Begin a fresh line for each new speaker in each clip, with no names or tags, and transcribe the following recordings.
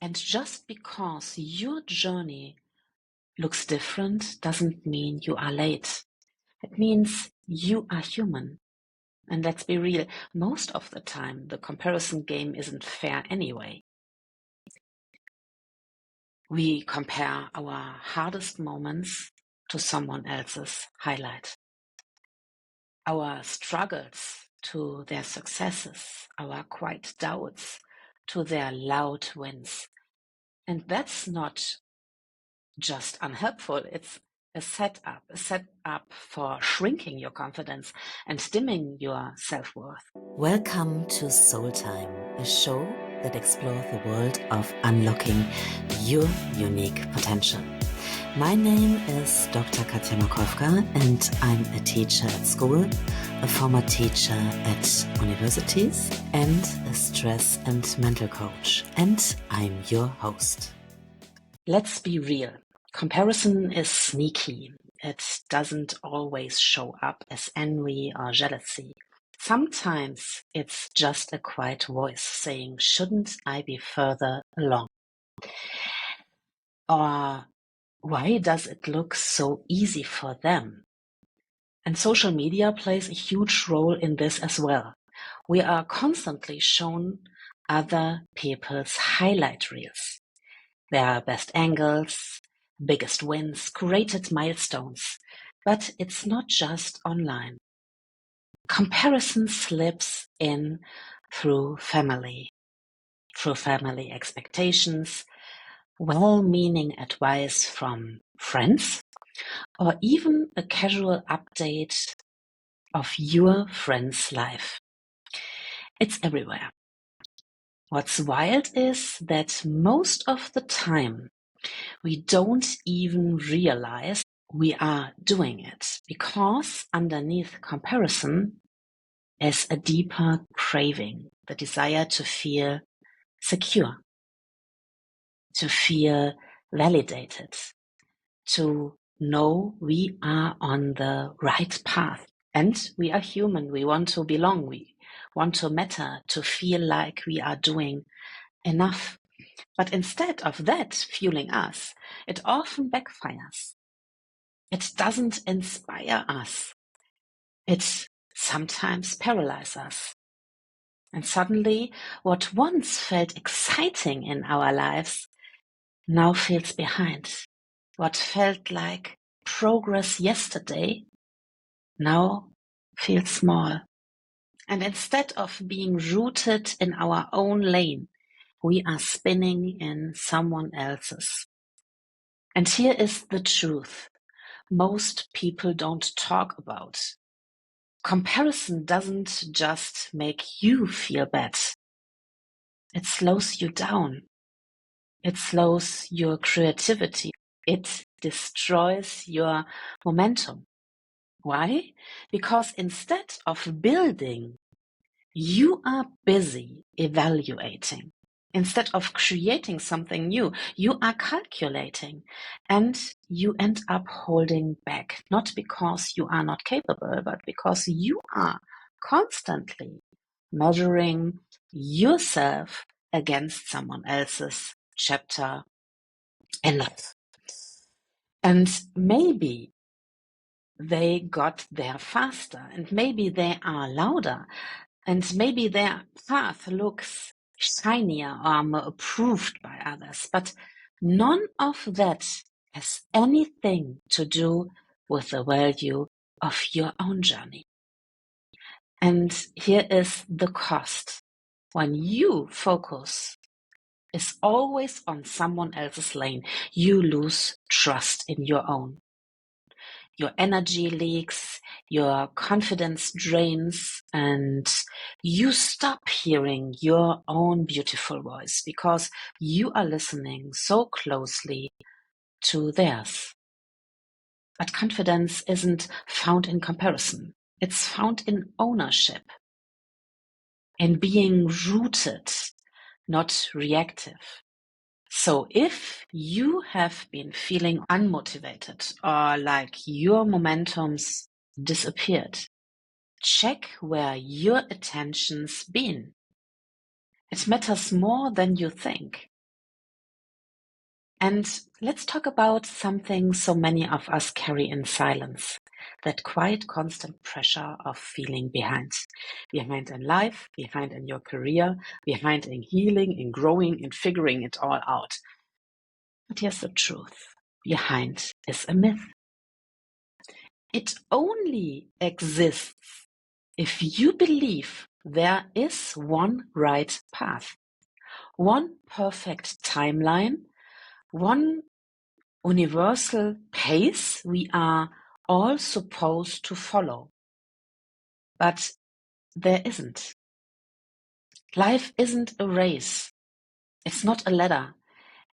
And just because your journey looks different doesn't mean you are late. It means you are human. And let's be real, most of the time, the comparison game isn't fair anyway. We compare our hardest moments to someone else's highlight. Our struggles to their successes, our quiet doubts to their loud wins. And that's not just unhelpful, it's a setup for shrinking your confidence and dimming your self-worth.
Welcome to Soul Time, a show that explores the world of unlocking your unique potential. My name is Dr. Katja Makowka and I'm a teacher at school, a former teacher at universities, and a stress and mental coach. And I'm your host.
Let's be real. Comparison is sneaky. It doesn't always show up as envy or jealousy. Sometimes it's just a quiet voice saying, shouldn't I be further along? Or why does it look so easy for them? And social media plays a huge role in this as well. We are constantly shown other people's highlight reels, their best angles, biggest wins, created milestones. But it's not just online. Comparison slips in through family expectations, well-meaning advice from friends, or even a casual update of your friend's life. It's everywhere. What's wild is that most of the time we don't even realize we are doing it, because underneath comparison is a deeper craving, the desire to feel secure, to feel validated, to know we are on the right path. And we are human. We want to belong. We want to matter, to feel like we are doing enough. But instead of that fueling us, it often backfires. It doesn't inspire us. It sometimes paralyzes us. And suddenly, what once felt exciting in our lives now feels behind. What felt like progress yesterday now feels small. And instead of being rooted in our own lane, we are spinning in someone else's. And here is the truth most people don't talk about. Comparison doesn't just make you feel bad. It slows you down. It slows your creativity. It destroys your momentum. Why? Because instead of building, you are busy evaluating. Instead of creating something new, you are calculating, and you end up holding back, not because you are not capable, but because you are constantly measuring yourself against someone else's chapter in life. And maybe they got there faster, and maybe they are louder, and maybe their path looks shinier or more approved by others, but none of that has anything to do with the value of your own journey. And here is the cost. When you focus is always on someone else's lane, you lose trust in your own. Your energy leaks, your confidence drains, and you stop hearing your own beautiful voice because you are listening so closely to theirs. But confidence isn't found in comparison. It's found in ownership, in being rooted, not reactive. So if you have been feeling unmotivated or like your momentum's disappeared, check where your attention's been. It matters more than you think. And let's talk about something so many of us carry in silence, that quiet, constant pressure of feeling behind. Behind in life, behind in your career, behind in healing, in growing, in figuring it all out. But here's the truth. Behind is a myth. It only exists if you believe there is one right path, one perfect timeline, one universal pace we are all supposed to follow. But there isn't. Life isn't a race. It's not a ladder.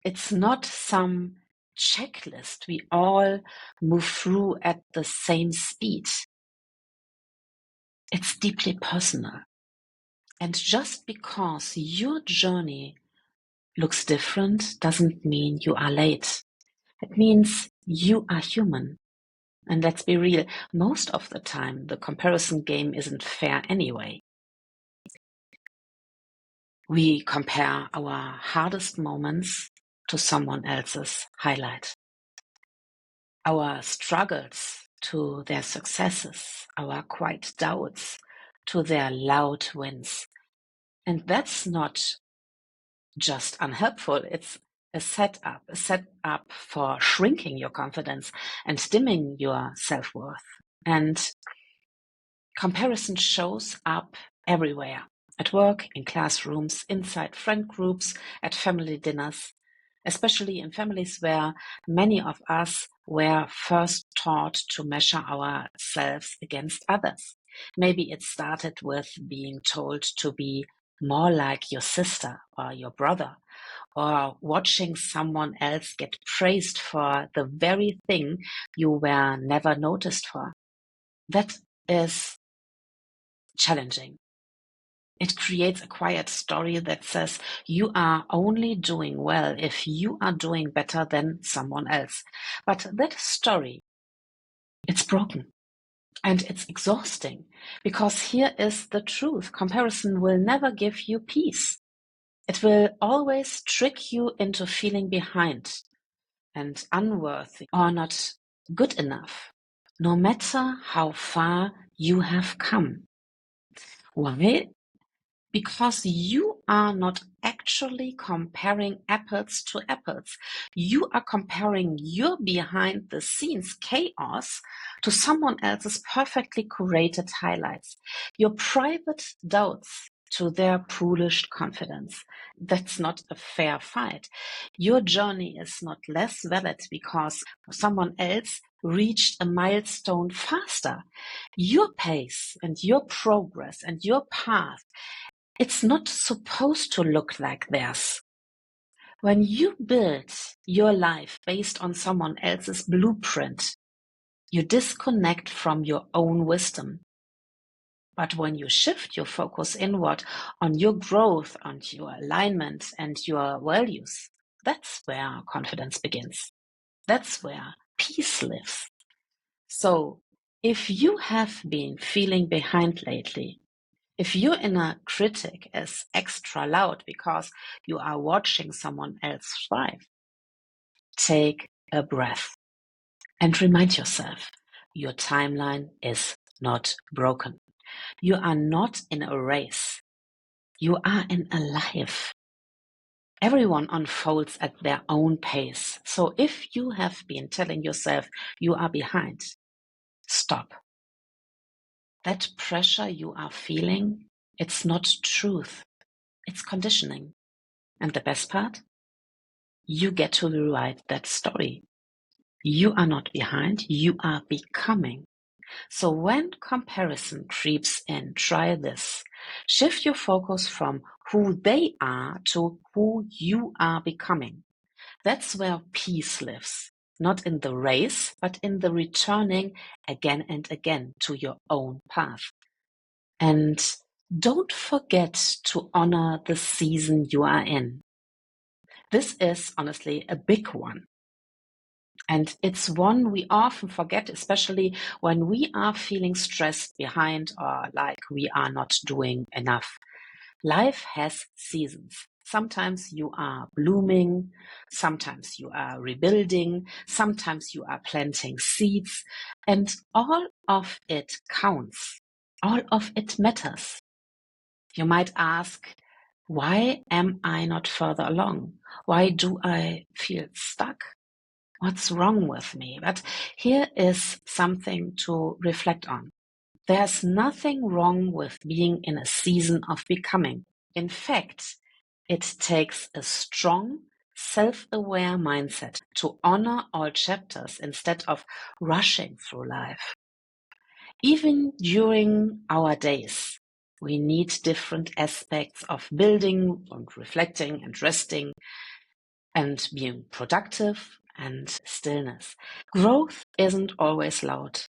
It's not some checklist we all move through at the same speed. It's deeply personal. And just because your journey looks different doesn't mean you are late. It means you are human. And let's be real, most of the time, the comparison game isn't fair anyway. We compare our hardest moments to someone else's highlight, our struggles to their successes, our quiet doubts to their loud wins. And that's not just unhelpful, it's a setup for shrinking your confidence and dimming your self-worth. And comparison shows up everywhere, at work, in classrooms, inside friend groups, at family dinners, especially in families where many of us were first taught to measure ourselves against others. Maybe it started with being told to be more like your sister or your brother, or watching someone else get praised for the very thing you were never noticed for. That is challenging. It creates a quiet story that says you are only doing well if you are doing better than someone else. But that story, it's broken and it's exhausting, because here is the truth. Comparison will never give you peace. It will always trick you into feeling behind and unworthy or not good enough, no matter how far you have come. Why? Because you are not actually comparing apples to apples. You are comparing your behind the scenes chaos to someone else's perfectly curated highlights, your private doubts to their polished confidence. That's not a fair fight. Your journey is not less valid because someone else reached a milestone faster. Your pace and your progress and your path, it's not supposed to look like theirs. When you build your life based on someone else's blueprint, you disconnect from your own wisdom. But when you shift your focus inward on your growth, on your alignment and your values, that's where confidence begins. That's where peace lives. So if you have been feeling behind lately, if your inner critic is extra loud because you are watching someone else thrive, take a breath and remind yourself your timeline is not broken. You are not in a race. You are in a life. Everyone unfolds at their own pace. So if you have been telling yourself you are behind, stop. That pressure you are feeling, it's not truth. It's conditioning. And the best part? You get to rewrite that story. You are not behind, you are becoming. So when comparison creeps in, try this. Shift your focus from who they are to who you are becoming. That's where peace lives. Not in the race, but in the returning again and again to your own path. And don't forget to honor the season you are in. This is honestly a big one. And it's one we often forget, especially when we are feeling stressed behind or like we are not doing enough. Life has seasons. Sometimes you are blooming, sometimes you are rebuilding, sometimes you are planting seeds, and all of it counts. All of it matters. You might ask, why am I not further along? Why do I feel stuck? What's wrong with me? But here is something to reflect on. There's nothing wrong with being in a season of becoming. In fact, it takes a strong, self-aware mindset to honor all chapters instead of rushing through life. Even during our days, we need different aspects of building and reflecting and resting and being productive and stillness. Growth isn't always loud.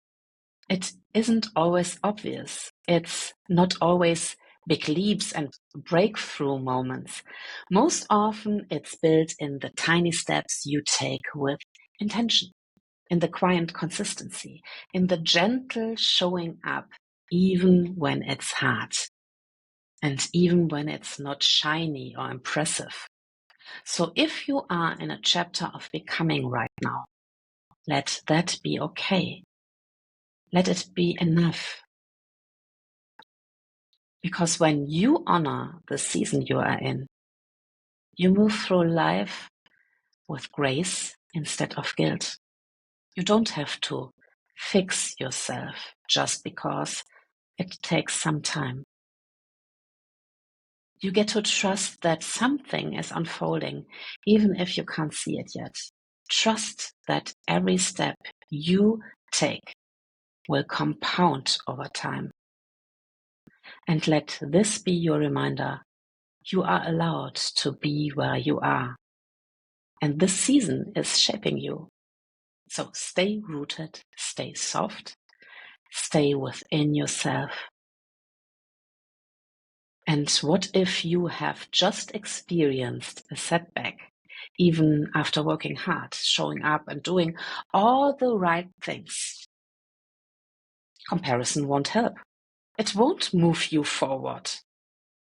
It isn't always obvious. It's not always big leaps and breakthrough moments. Most often it's built in the tiny steps you take with intention, in the quiet consistency, in the gentle showing up, even when it's hard, and even when it's not shiny or impressive. So if you are in a chapter of becoming right now, let that be okay. Let it be enough. Because when you honor the season you are in, you move through life with grace instead of guilt. You don't have to fix yourself just because it takes some time. You get to trust that something is unfolding, even if you can't see it yet. Trust that every step you take will compound over time. And let this be your reminder. You are allowed to be where you are. And this season is shaping you. So stay rooted, stay soft, stay within yourself. And what if you have just experienced a setback, even after working hard, showing up and doing all the right things? Comparison won't help. It won't move you forward.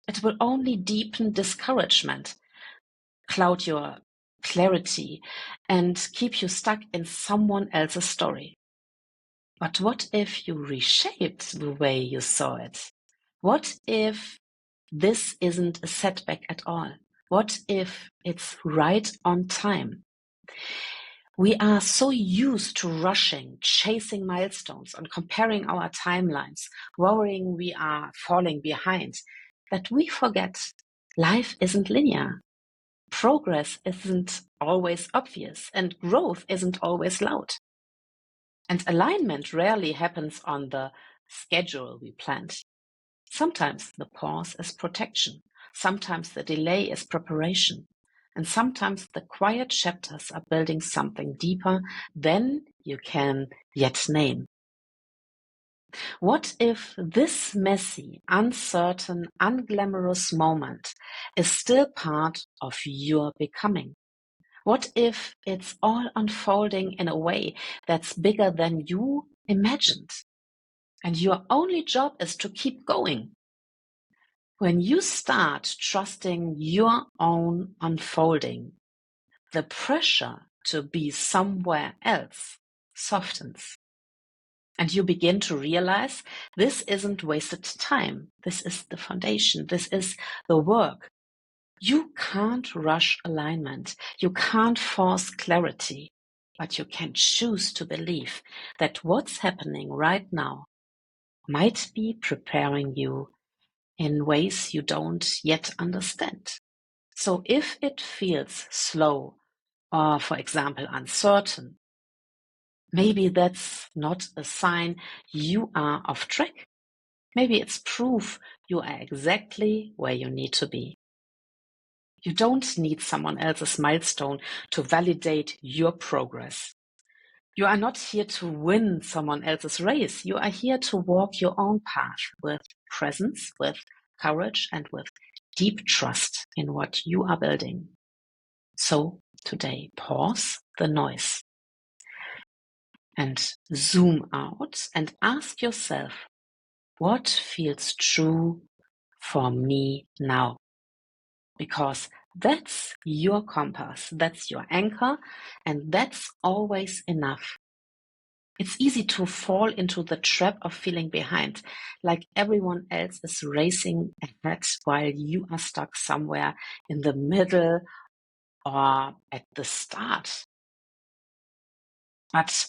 It will only deepen discouragement, cloud your clarity, and keep you stuck in someone else's story. But what if you reshaped the way you saw it? What if this isn't a setback at all? What if it's right on time? We are so used to rushing, chasing milestones, and comparing our timelines, worrying we are falling behind, that we forget life isn't linear. Progress isn't always obvious, and growth isn't always loud. And alignment rarely happens on the schedule we planned. Sometimes the pause is protection, sometimes the delay is preparation, and sometimes the quiet chapters are building something deeper than you can yet name. What if this messy, uncertain, unglamorous moment is still part of your becoming? What if it's all unfolding in a way that's bigger than you imagined? And your only job is to keep going. When you start trusting your own unfolding, the pressure to be somewhere else softens. And you begin to realize this isn't wasted time. This is the foundation. This is the work. You can't rush alignment. You can't force clarity, but you can choose to believe that what's happening right now might be preparing you in ways you don't yet understand. So if it feels slow or, for example, uncertain, maybe that's not a sign you are off track. Maybe it's proof you are exactly where you need to be. You don't need someone else's milestone to validate your progress. You are not here to win someone else's race. You are here to walk your own path with presence, with courage, and with deep trust in what you are building. So today, pause the noise and zoom out and ask yourself, what feels true for me now? because that's your compass, that's your anchor, and that's always enough. It's easy to fall into the trap of feeling behind, like everyone else is racing ahead while you are stuck somewhere in the middle or at the start. But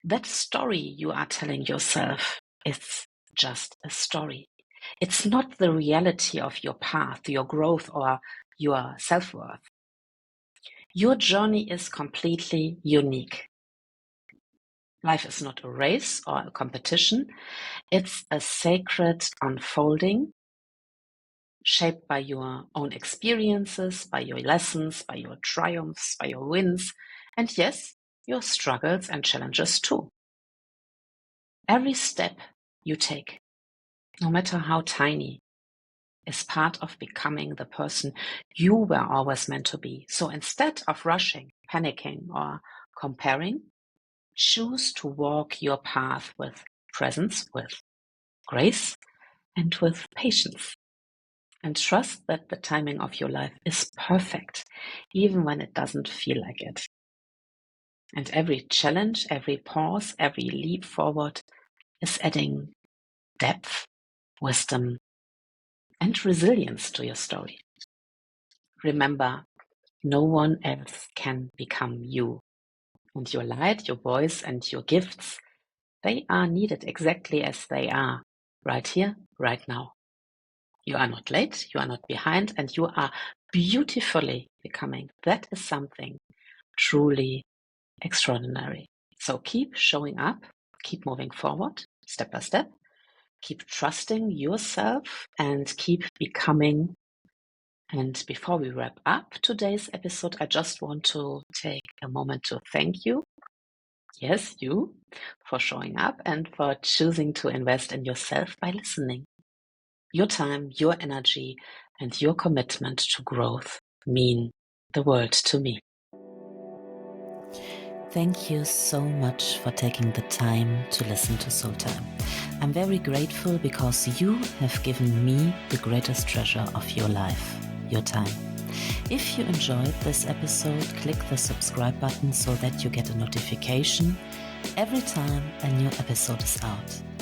that story you are telling yourself is just a story. It's not the reality of your path, your growth, or your self-worth. Your journey is completely unique. Life is not a race or a competition. It's a sacred unfolding shaped by your own experiences, by your lessons, by your triumphs, by your wins, and yes, your struggles and challenges too. Every step you take, no matter how tiny, is part of becoming the person you were always meant to be. So instead of rushing, panicking, or comparing, choose to walk your path with presence, with grace, and with patience. And trust that the timing of your life is perfect, even when it doesn't feel like it. And every challenge, every pause, every leap forward is adding depth, wisdom, and resilience to your story. Remember, no one else can become you. And your light, your voice, and your gifts, they are needed exactly as they are, right here, right now. You are not late, you are not behind, and you are beautifully becoming. That is something truly extraordinary. So keep showing up, keep moving forward, step by step, keep trusting yourself, and keep becoming. And before we wrap up today's episode, I just want to take a moment to thank you. Yes, you, for showing up and for choosing to invest in yourself by listening. Your time, your energy, and your commitment to growth mean the world to me.
Thank you so much for taking the time to listen to Soul Time. I'm very grateful because you have given me the greatest treasure of your life, your time. If you enjoyed this episode, click the subscribe button so that you get a notification every time a new episode is out.